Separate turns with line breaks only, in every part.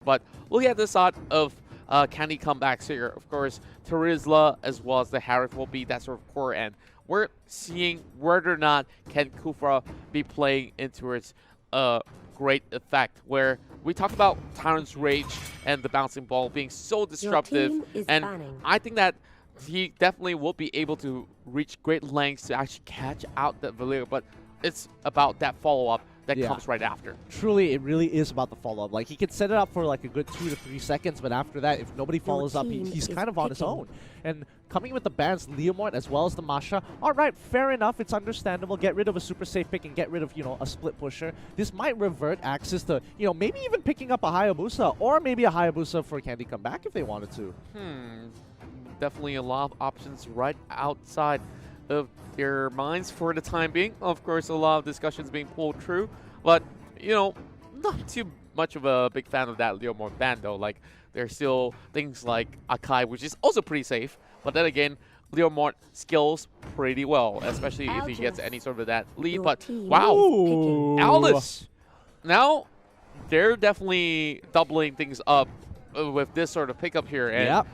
But looking at the side of Candy comebacks here, of course, Terizla as well as the Harith will be that sort of core end. We're seeing whether or not can Kufra be playing into its great effect, where we talk about Tyrant's Rage and the bouncing ball being so disruptive, and I think that he definitely will be able to reach great lengths to actually catch out that Valier, but it's about that follow-up that comes right after.
Truly, it really is about the follow-up. Like, he can set it up for like a good 2 to 3 seconds, but after that, if nobody follows up, he's kind of on his own. And coming with the bans, Leomort as well as the Masha, all right, fair enough, it's understandable. Get rid of a super safe pick and get rid of, you know, a split pusher. This might revert Axis to, you know, maybe even picking up a Hayabusa, or maybe a Hayabusa for Candy Comeback if they wanted to.
Definitely a lot of options right outside of their minds for the time being. Of course, a lot of discussions being pulled through, but, you know, not too much of a big fan of that Leomort ban, though. Like, there's still things like Akai, which is also pretty safe, but then again, Leomort skills pretty well, especially if he gets any sort of that lead. But, wow, Aldous! Now, they're definitely doubling things up with this sort of pickup here. And,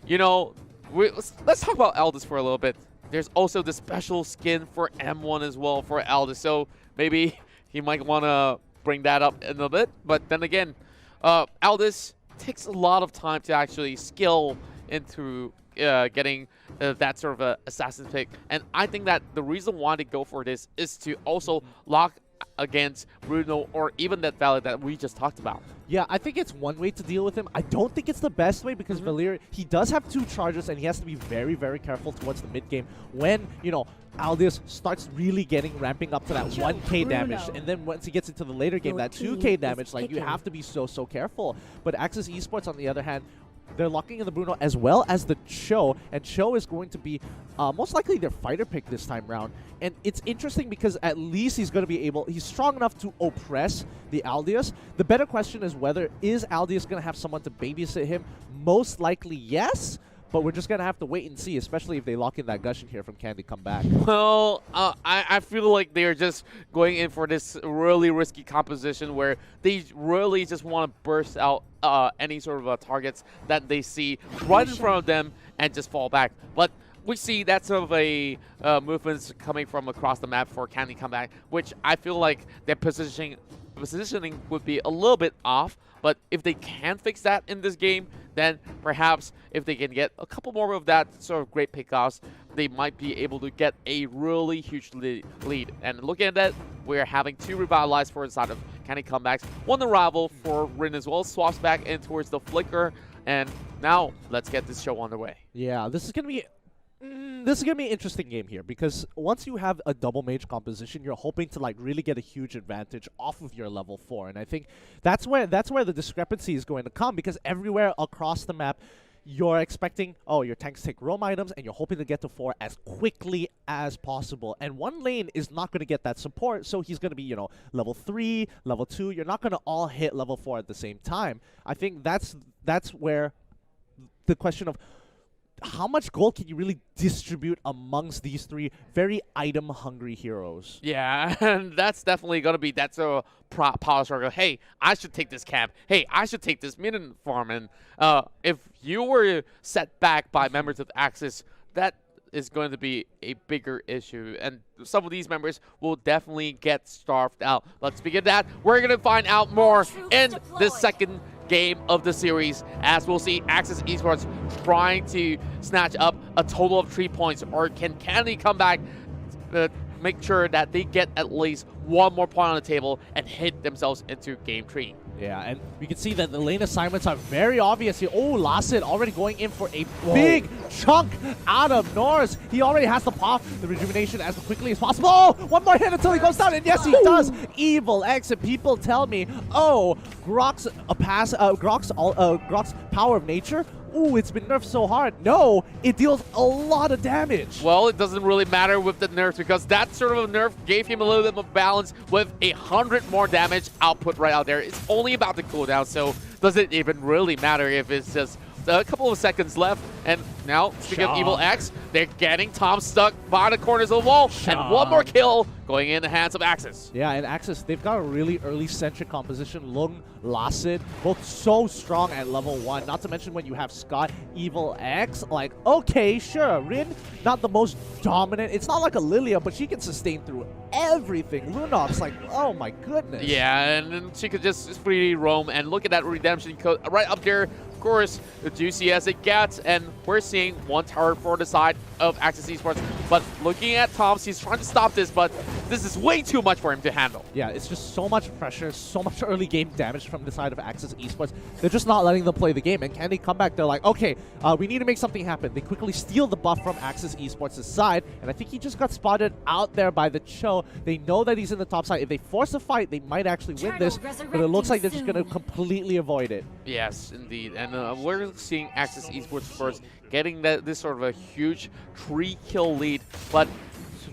you know, let's talk about Aldous for a little bit. There's also the special skin for M1 as well for Aldous, so maybe he might want to bring that up in a bit. But then again, Aldous takes a lot of time to actually skill into getting that sort of a assassin pick. And I think that the reason why they go for this is to also lock against Bruno or even that Valley that we just talked about.
Yeah, I think it's one way to deal with him. I don't think it's the best way because Valier, he does have 2 charges and he has to be very, very careful towards the mid game when, you know, Aldous starts really ramping up to that 1k damage. And then once he gets into the later game, that 2k damage, like, you have to be so careful. But Axis Esports, on the other hand, they're locking in the Bruno as well as the Cho, and Cho is going to be most likely their fighter pick this time round. And it's interesting because at least he's going to be he's strong enough to oppress the Aldius. The better question is whether is Aldius going to have someone to babysit him? Most likely yes, but we're just going to have to wait and see, especially if they lock in that Gushing here from Candy Comeback.
Well, I feel like they're just going in for this really risky composition where they really just want to burst out any sort of targets that they see right in front of them and just fall back. But we see that sort of a movements coming from across the map for Candy Comeback, which I feel like their positioning would be a little bit off. But if they can fix that in this game, then perhaps if they can get a couple more of that sort of great pickoffs, they might be able to get a really huge lead. And looking at that, we're having 2 revitalized for the side of Candy Comebacks. 1 arrival for Rin as well, swaps back in towards the Flicker. And now let's get this show on the way.
Yeah, this is going to be an interesting game here because once you have a double mage composition, you're hoping to like really get a huge advantage off of your level 4, and I think that's where the discrepancy is going to come because everywhere across the map you're expecting, oh, your tanks take roam items and you're hoping to get to 4 as quickly as possible. And one lane is not going to get that support, so he's going to be, you know, level 3, level 2. You're not going to all hit level 4 at the same time. I think that's where the question of how much gold can you really distribute amongst these 3 very item-hungry heroes?
Yeah, and that's definitely going to be that sort of power struggle. Hey, I should take this camp. Hey, I should take this minion farm. And if you were set back by members of Axis, that is going to be a bigger issue. And some of these members will definitely get starved out. But speaking of that, we're going to find out more in the second game of the series, as we'll see Axis Esports trying to snatch up a total of 3 points, or can Candy come back make sure that they get at least 1 more point on the table and hit themselves into game 3.
Yeah, and we can see that the lane assignments are very obvious here. Oh, Lasset already going in for a big chunk out of Norse. He already has to pop the rejuvenation as quickly as possible. Oh, 1 more hit until he goes down, and yes, he does. Evil exit. People tell me, oh, Grok's power of nature. Ooh, it's been nerfed so hard. No, it deals a lot of damage.
Well, it doesn't really matter with the nerf because that sort of a nerf gave him a little bit of balance with 100 more damage output right out there. It's only about the cooldown, so does it even really matter if it's just a couple of seconds left, and now, speaking of Evil X, they're getting Tom stuck by the corners of the wall, and one more kill going in the hands of Axis.
Yeah, and Axis, they've got a really early centric composition. Lung, Lacid, both so strong at level 1. Not to mention when you have Scott, Evil X, like, okay, sure, Rin, not the most dominant. It's not like a Lilia, but she can sustain through everything. Lunox, like, oh my goodness.
Yeah, and then she could just freely roam, and look at that redemption code right up there. Of course, the juicy as it gets, and we're seeing one tower for the side of Axis Esports. But looking at Toms, he's trying to stop this, but this is way too much for him to handle.
Yeah, it's just so much pressure, so much early game damage from the side of Axis Esports. They're just not letting them play the game. And can they come back? They're like, okay, we need to make something happen. They quickly steal the buff from Axis Esports' side, and I think he just got spotted out there by the Cho. They know that he's in the top side. If they force a fight, they might actually win this, but it looks like they're just going to completely avoid it.
Yes, indeed. And we're seeing Axis Esports first getting this sort of a huge 3-kill lead, but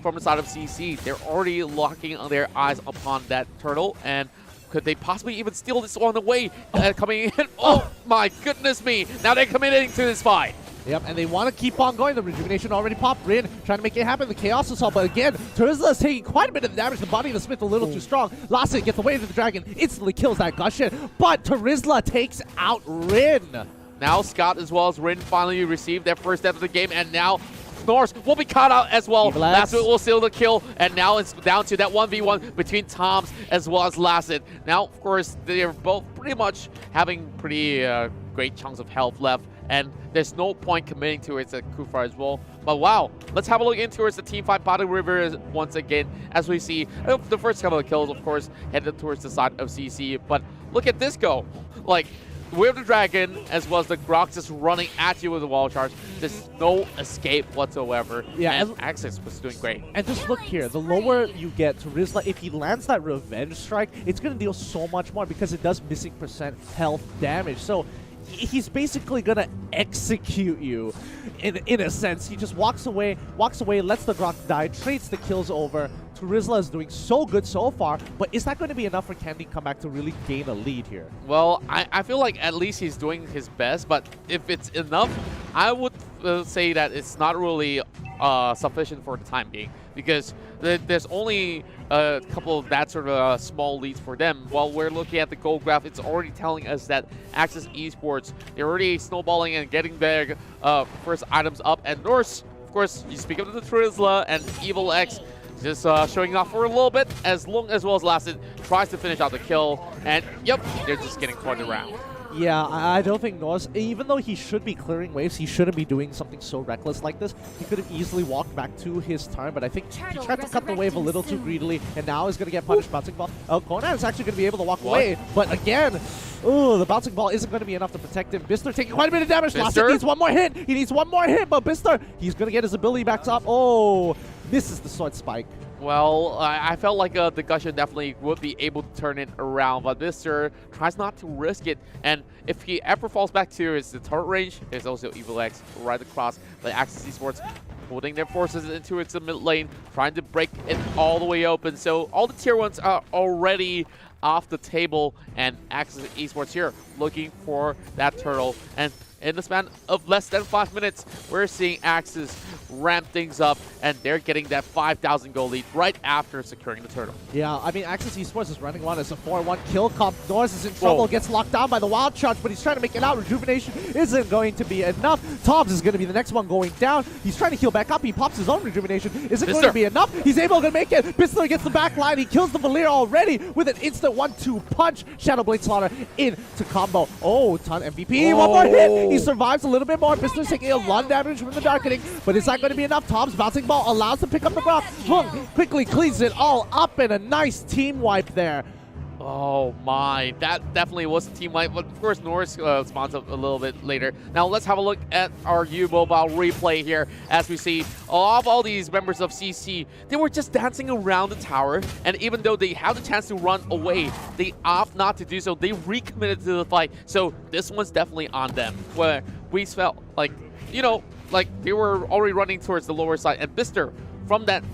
from the side of CC, they're already locking their eyes upon that turtle, and could they possibly even steal this on the way coming in? Oh my goodness me! Now they're committing to this fight.
Yep, and they want to keep on going. The rejuvenation already popped. Rin trying to make it happen. The chaos assault, but again, Terizla is taking quite a bit of damage. The body of the Smith a little too strong. Lacid gets away to the dragon, instantly kills that Gushing, but Terizla takes out Rin.
Now Scott as well as Rin finally received their first step of the game, and now Norse will be caught out as well. Lacid will seal the kill, and now it's down to that 1v1 between Toms as well as Lacid. Now, of course, they're both pretty much having pretty great chunks of health left, and there's no point committing towards the Kufra as well. But wow, let's have a look into towards the team fight Bottom River once again, as we see the first couple of kills, of course, headed towards the side of CC. But look at this go. Like, with the dragon, as well as the Grok just running at you with the wall charge, there's no escape whatsoever. Yeah, and Axis was doing great.
And just look here, the lower you get to Rizla, if he lands that revenge strike, it's going to deal so much more because it does missing % health damage. So he's basically going to execute you in a sense. He just walks away, lets the Grok die, trades the kills over. Terizla is doing so good so far, but is that going to be enough for Candy come back to really gain a lead here?
Well, I feel like at least he's doing his best, but if it's enough, I would say that it's not really sufficient for the time being, because there's only a couple of that sort of small leads for them. While we're looking at the goal graph, it's already telling us that Axis Esports, they're already snowballing and getting their first items up, and Norse, of course, you speak of the Terizla and Evil X, just showing off for a little bit, as well as Lacid tries to finish out the kill, and yep, they're just getting turned around.
Yeah, I don't think Norse, even though he should be clearing waves, he shouldn't be doing something so reckless like this. He could have easily walked back to his turn, but I think he tried to cut the wave a little too greedily, and now is going to get punished. Bouncing ball. Conan is actually going to be able to walk away, but again, ooh, the bouncing ball isn't going to be enough to protect him. Bister taking quite a bit of damage. Lacid needs one more hit. He needs one more hit, but Bister, he's going to get his ability back up. Oh, misses the sword spike.
Well, I felt like the Gushing definitely would be able to turn it around, but Mr. tries not to risk it. And if he ever falls back to the turret range, there's also Evil X right across. But Axis Esports putting their forces into its mid lane, trying to break it all the way open. So all the tier 1s are already off the table, and Axis Esports here looking for that turtle. And in the span of less than 5 minutes, we're seeing Axis ramp things up, and they're getting that 5,000 gold lead right after securing the turtle.
Yeah, I mean, Axis Esports is running one as a 4-1 kill comp. Norse is in trouble, gets locked down by the wild charge, but he's trying to make it out. Rejuvenation isn't going to be enough. Toms is going to be the next one going down. He's trying to heal back up. He pops his own rejuvenation. Isn't going to be enough. He's able to make it. Bistler gets the back line. He kills the Valir already with an instant 1-2 punch. Shadowblade Slaughter into combo. Oh, ton MVP. One more hit. He survives a little bit more. Bistler's taking a lot of damage from the Darkening, but is that going to be enough? Tom's bouncing ball allows to pick up the Grok. Hung quickly cleans it all up, and a nice team wipe there.
Oh my, that definitely was a team wipe, but of course Norse spawns up a little bit later. Now let's have a look at our U-Mobile replay here, as we see all these members of CC, they were just dancing around the tower, and even though they had the chance to run away, they opt not to do so. They recommitted to the fight, so this one's definitely on them, where we felt like, you know, like they were already running towards the lower side, and Bister, from that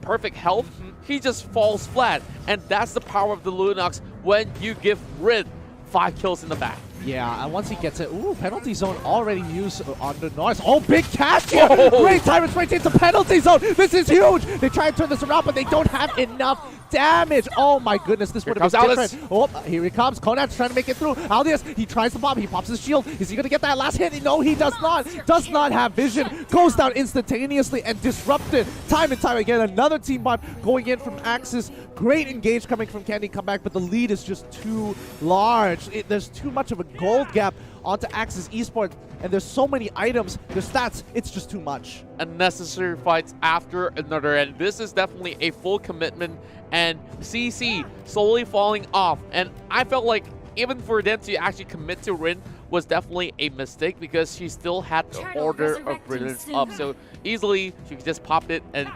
perfect health, he just falls flat, and that's the power of the Lunox when you give Rid 5 kills in the back.
Yeah, and once he gets it, ooh, penalty zone already used on the Norse. Oh, big catch here!
Oh.
Great time, it's right into penalty zone! This is huge! They try to turn this around, but they don't have enough damage. Oh my goodness, this would have been different. Oh, here he comes. Konan's trying to make it through. Aldius, he tries to pop. He pops his shield. Is he going to get that last hit? No, he does not. Does not have vision. Goes down instantaneously and disrupted time and time again. Another team bot going in from Axis. Great engage coming from Candy Comeback, but the lead is just too large. There's too much of a gold gap onto Axis Esports, and there's so many items, their stats, it's just too much.
Unnecessary fights after another, and this is definitely a full commitment, and CC slowly falling off. And I felt like even for them to actually commit to Rin was definitely a mistake, because she still had the Order of Brilliance up, so easily she could just pop it and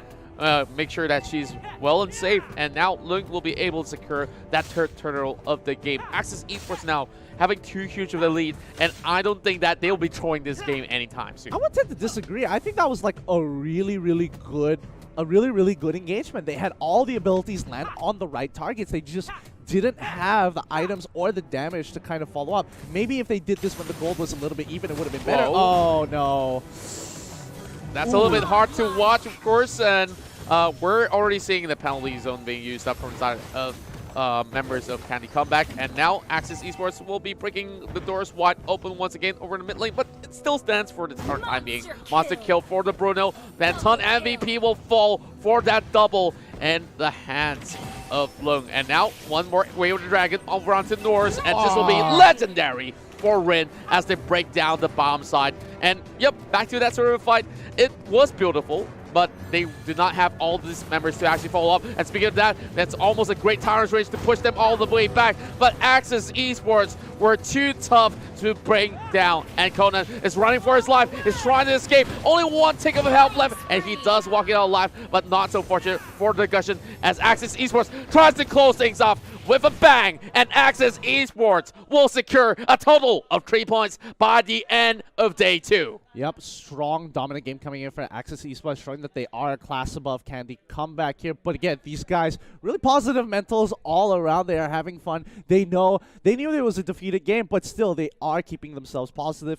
make sure that she's well and safe. And now Lung will be able to secure that third turtle of the game. Axis Esports now having too huge of a lead, and I don't think that they'll be throwing this game anytime soon.
I would tend to disagree. I think that was like a really good engagement. They had all the abilities land on the right targets. They just didn't have the items or the damage to kind of follow up. Maybe if they did this when the gold was a little bit even, it would have been better.
Whoa.
Oh no.
That's a little bit hard to watch, of course, and we're already seeing the penalty zone being used up from the side of members of Candy Comeback, and now Axis Esports will be breaking the doors wide open once again over in the mid lane, but it still stands for the time being. Monster kill for the Bruno. Benton MVP will fall for that double in the hands of Lung. And now one more Way of the Dragon over onto Norse, and this will be legendary for Rin as they break down the bomb side. And yep, back to that sort of fight. It was beautiful, but they did not have all these members to actually follow up. And speaking of that, that's almost a great tyrant's range to push them all the way back. But Axis Esports were too tough to bring down. And Conan is running for his life, is trying to escape. Only one tick of health left, and he does walk it out alive, but not so fortunate for the Gushin as Axis Esports tries to close things off with a bang, and Axis Esports will secure a total of 3 points by the end of day 2.
Yep, strong, dominant game coming in for Axis Esports, showing that they are a class above Candy Comeback here. But again, these guys, really positive mentals all around. They are having fun. They knew there was a defeated game, but still, they are keeping themselves positive.